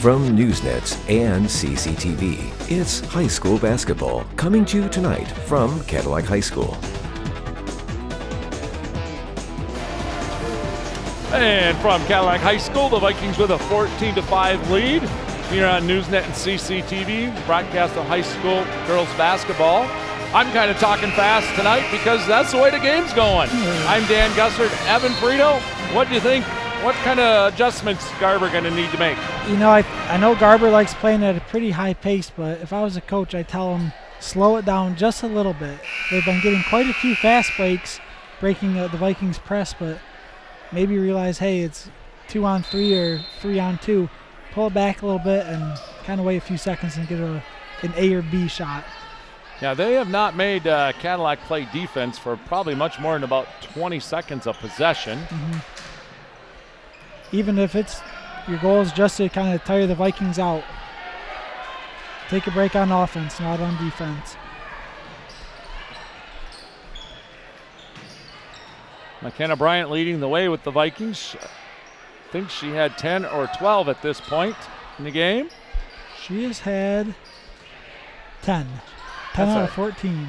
From Newsnets and CCTV, it's high school basketball coming to you tonight from Cadillac High School. And from Cadillac High School, the Vikings with a 14-5 lead here on Newsnet and CCTV, broadcast of high school girls basketball. I'm kind of talking fast tonight because that's the way the game's going. I'm Dan Gussert. Evan Frito, what do you think? What kind of adjustments Garber going to need to make? You know, I know Garber likes playing at a pretty high pace, but if I was a coach, I'd tell him slow it down just a little bit. They've been getting quite a few fast breaks, breaking the Vikings press, but maybe realize, hey, it's 2-on-3 or 3-on-2. Pull it back a little bit and kind of wait a few seconds and get an A or B shot. Yeah, they have not made Cadillac play defense for probably much more than about 20 seconds of possession. Mm-hmm. Even if your goal is just to kind of tire the Vikings out. Take a break on offense, not on defense. McKenna Bryant leading the way with the Vikings. I think she had 10 or 12 at this point in the game. She has had 10. 10 out of 14.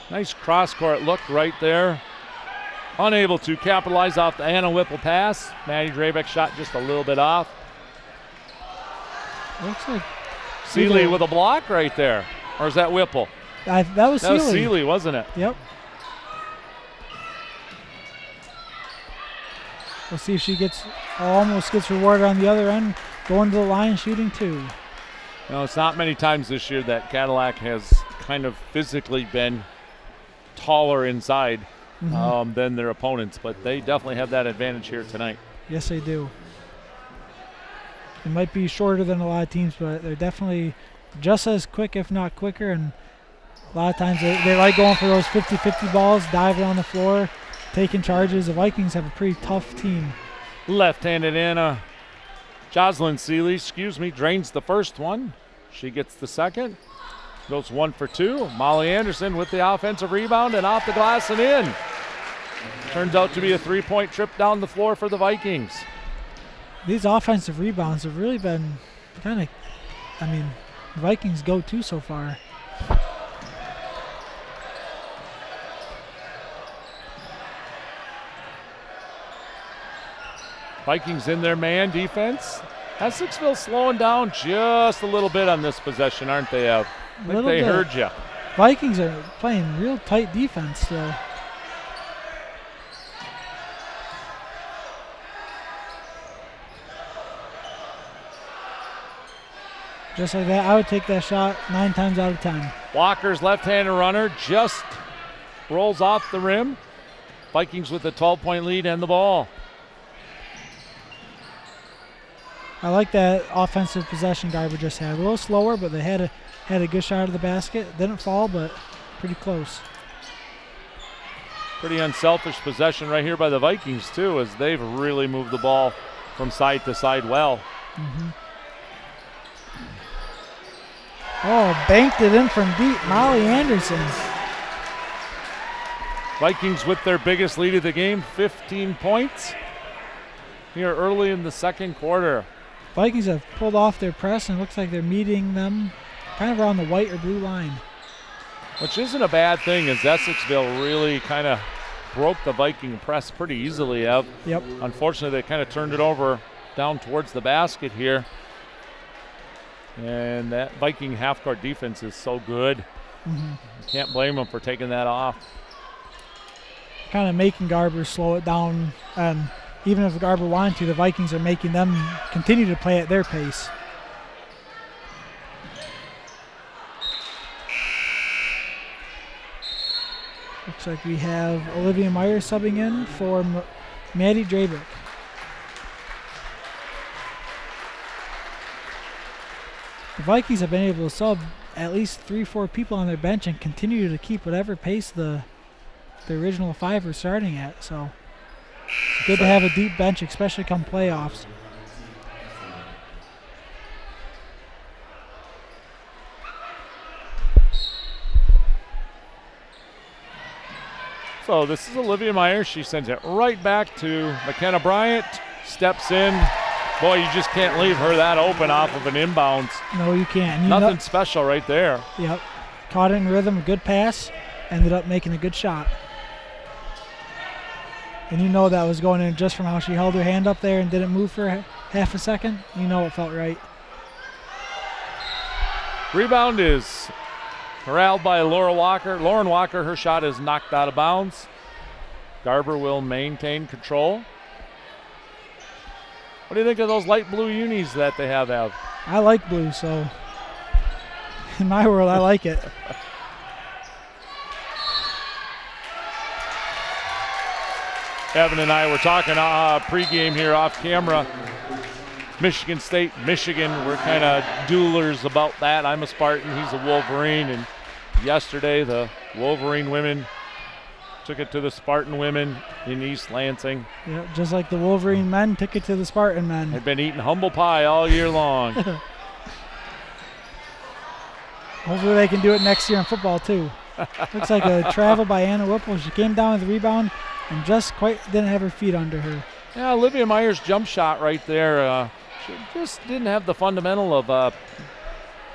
Nice cross-court look right there. Unable to capitalize off the Anna Whipple pass. Maddie Drabeck shot just a little bit off. Looks like Seeley with a block right there. Or is that Whipple? That was Seeley. That was Seeley, wasn't it? Yep. We'll see if she almost gets rewarded on the other end, going to the line, shooting two. No, it's not many times this year that Cadillac has kind of physically been taller inside than their opponents, but they definitely have that advantage here tonight. Yes, they do. They might be shorter than a lot of teams, but they're definitely just as quick, if not quicker, and a lot of times they like going for those 50-50 balls, diving on the floor, taking charges. The Vikings have a pretty tough team. Left-handed Anna Jocelyn Seeley, drains the first one. She gets the second. Goes 1 for 2. Molly Anderson with the offensive rebound and off the glass and in. Turns out to be a three-point trip down the floor for the Vikings. These offensive rebounds have really been the Vikings' go-to so far. Vikings in their man defense. Essexville slowing down just a little bit on this possession, aren't they, Ev? I think they heard you. Vikings are playing real tight defense still. Just like that, I would take that shot 9 times out of 10. Walker's left-handed runner just rolls off the rim. Vikings with a 12-point lead and the ball. I like that offensive possession Garber just had. A little slower, but they had a good shot of the basket. Didn't fall, but pretty close. Pretty unselfish possession right here by the Vikings, too, as they've really moved the ball from side to side well. Mm-hmm. Oh, banked it in from deep. Molly Anderson. Vikings with their biggest lead of the game, 15 points here early in the second quarter. Vikings have pulled off their press and looks like they're meeting them kind of around the white or blue line. Which isn't a bad thing, as Essexville really kind of broke the Viking press pretty easily, Ev. Yep. Unfortunately, they kind of turned it over down towards the basket here. And that Viking half-court defense is so good. Mm-hmm. You can't blame them for taking that off. Kind of making Garber slow it down. And even if Garber wanted to, the Vikings are making them continue to play at their pace. Looks like we have Olivia Meyer subbing in for Maddie Drabeck. The Vikings have been able to sub at least 3-4 people on their bench and continue to keep whatever pace the original 5 are starting at. So it's good to have a deep bench, especially come playoffs. So this is Olivia Meyer. She sends it right back to McKenna Bryant. Steps in, Boy, you just can't leave her that open off of an inbounds. No, you can't. Nothing special right there. Yep. Caught it in rhythm, a good pass, ended up making a good shot. And you know that was going in just from how she held her hand up there and didn't move for half a second. You know it felt right. Rebound is corralled by Lauren Walker. Her shot is knocked out of bounds. Garber will maintain control. What do you think of those light blue unis that they have? I like blue, so in my world, I like it. Evan and I were talking pregame here off camera. Michigan State, Michigan, we're kind of duelers about that. I'm a Spartan, he's a Wolverine, and yesterday the Wolverine women took it to the Spartan women in East Lansing. Yeah, just like the Wolverine men took it to the Spartan men. They've been eating humble pie all year long. Hopefully they can do it next year in football too. Looks like a travel by Anna Whipple. She came down with the rebound and just quite didn't have her feet under her. Yeah, Olivia Meyer's jump shot right there. She just didn't have the fundamental of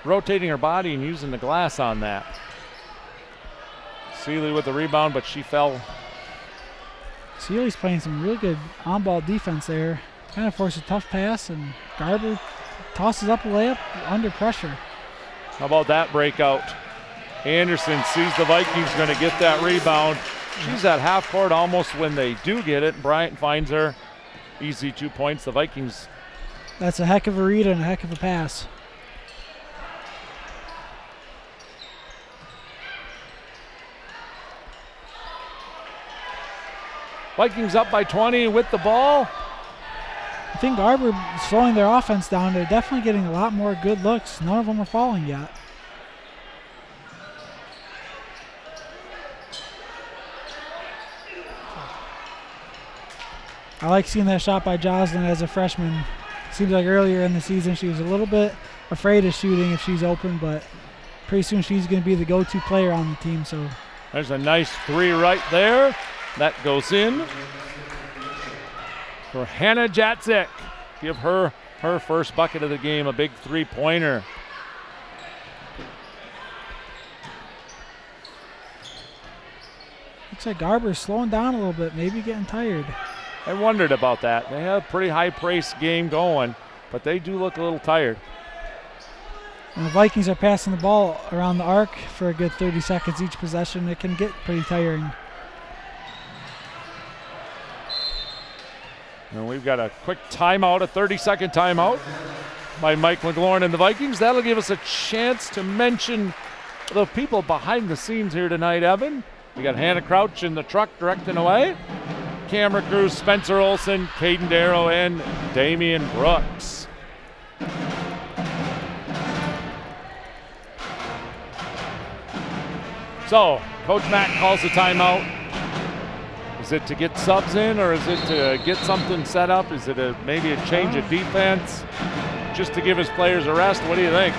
rotating her body and using the glass on that. Seeley with the rebound, but she fell. Seeley's playing some really good on-ball defense there. Kind of forced a tough pass, and Garber tosses up a layup under pressure. How about that breakout? Anderson sees the Vikings going to get that rebound. She's at half court almost when they do get it. Bryant finds her. Easy 2 points. The Vikings. That's a heck of a read and a heck of a pass. Vikings up by 20 with the ball. I think Garber slowing their offense down. They're definitely getting a lot more good looks. None of them are falling yet. I like seeing that shot by Jocelyn as a freshman. Seems like earlier in the season she was a little bit afraid of shooting if she's open, but pretty soon she's going to be the go-to player on the team. So there's a nice three right there. That goes in for Hannah Jacek. Give her first bucket of the game, a big three-pointer. Looks like Garber's slowing down a little bit, maybe getting tired. I wondered about that. They have a pretty high-paced game going, but they do look a little tired. When the Vikings are passing the ball around the arc for a good 30 seconds each possession, it can get pretty tiring. And we've got a quick timeout, a 30-second timeout by Mike McLaurin and the Vikings. That'll give us a chance to mention the people behind the scenes here tonight, Evan. We got Hannah Crouch in the truck directing away. Camera crew, Spencer Olson, Caden Darrow, and Damian Brooks. So, Coach Mack calls the timeout. Is it to get subs in, or is it to get something set up? Is it maybe a change of defense? Just to give his players a rest? What do you think?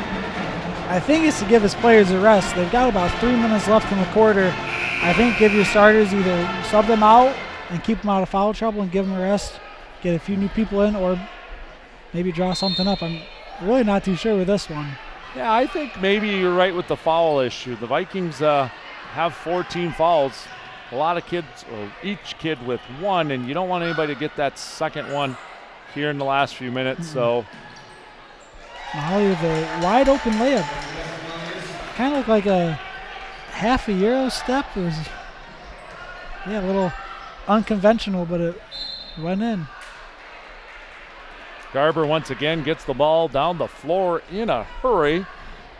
I think it's to give his players a rest. They've got about 3 minutes left in the quarter. I think give your starters either sub them out and keep them out of foul trouble and give them a rest, get a few new people in, or maybe draw something up. I'm really not too sure with this one. Yeah, I think maybe you're right with the foul issue. The Vikings have 14 fouls. A lot of kids, or each kid with one, and you don't want anybody to get that second one here in the last few minutes. So Molly with a wide open layup. Kind of looked like a half a Euro step. It was, a little unconventional, but it went in. Garber once again gets the ball down the floor in a hurry,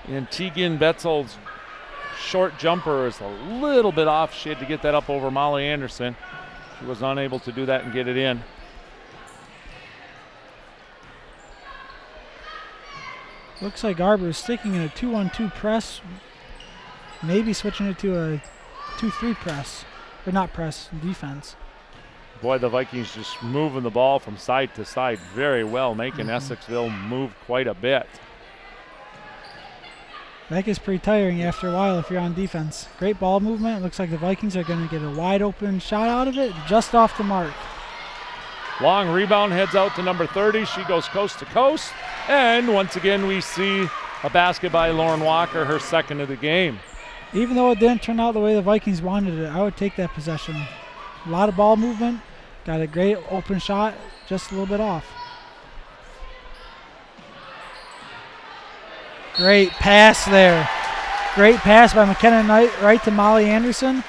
and Tegan Betzel's short jumper is a little bit off. She had to get that up over Molly Anderson. She was unable to do that and get it in. Looks like Garber is sticking in a 2-1-2 press, maybe switching it to a 2-3 press, or not press, defense. Boy, the Vikings just moving the ball from side to side very well, making Essexville move quite a bit. That gets pretty tiring after a while if you're on defense. Great ball movement. It looks like the Vikings are going to get a wide open shot out of it, just off the mark. Long rebound heads out to number 30. She goes coast to coast. And once again, we see a basket by Lauren Walker, her second of the game. Even though it didn't turn out the way the Vikings wanted it, I would take that possession. A lot of ball movement. Got a great open shot, just a little bit off. Great pass there. Great pass by McKenna Knight right to Molly Anderson.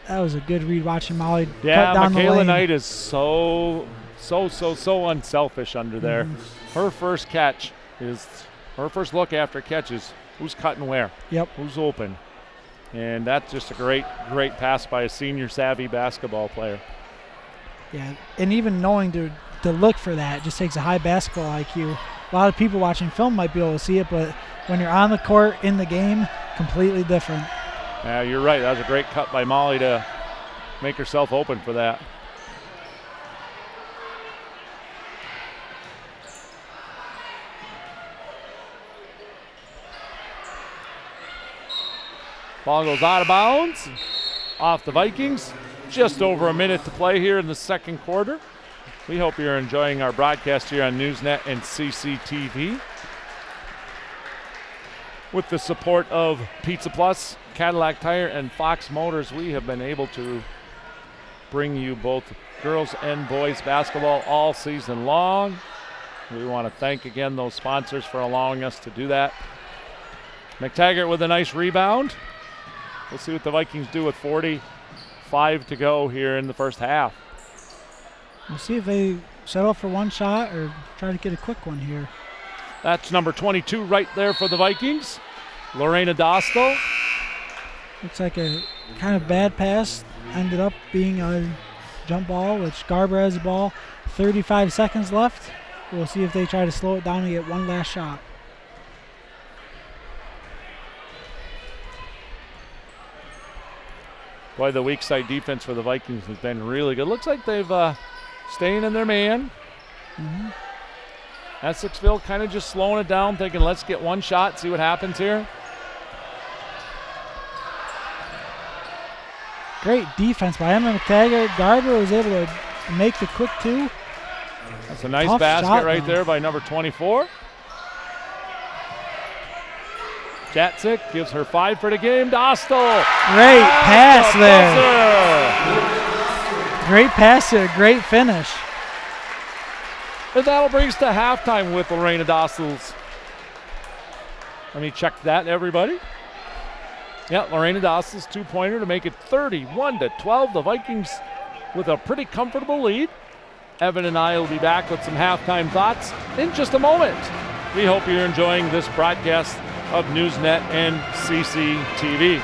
That was a good read watching Molly cut down the lane. Michaela Knight is so unselfish under there. Her first look after catch is who's cutting where. Yep. Who's open. And that's just a great pass by a senior savvy basketball player. Yeah, and even knowing to look for that just takes a high basketball IQ. A lot of people watching film might be able to see it, but when you're on the court in the game, completely different. Yeah, you're right. That was a great cut by Molly to make herself open for that. Ball goes out of bounds, off the Vikings. Just over a minute to play here in the second quarter. We hope you're enjoying our broadcast here on Newsnet and CCTV. With the support of Pizza Plus, Cadillac Tire, and Fox Motors, we have been able to bring you both girls and boys basketball all season long. We want to thank again those sponsors for allowing us to do that. McTaggart with a nice rebound. We'll see what the Vikings do with 45 to go here in the first half. We'll see if they settle for one shot or try to get a quick one here. That's number 22 right there for the Vikings. Lorena Dostal. Looks like a kind of bad pass. Ended up being a jump ball, which Garber has the ball. 35 seconds left. We'll see if they try to slow it down and get one last shot. Boy, the weak side defense for the Vikings has been really good. Looks like they've staying in their man. Essexville kind of just slowing it down, thinking let's get one shot, see what happens here. Great defense by Emma McTaggart. Garber was able to make the quick two. That's a nice Tough basket right now. there by number 24. Jatzik gives her 5 for the game. Dostal. Great pass there. Great pass there. Great finish. And that'll bring us to halftime with Lorena Dostal's. Let me check that, everybody. Yeah, Lorena Dostal's two-pointer to make it 31-12. The Vikings with a pretty comfortable lead. Evan and I will be back with some halftime thoughts in just a moment. We hope you're enjoying this broadcast of Newsnet and CCTV.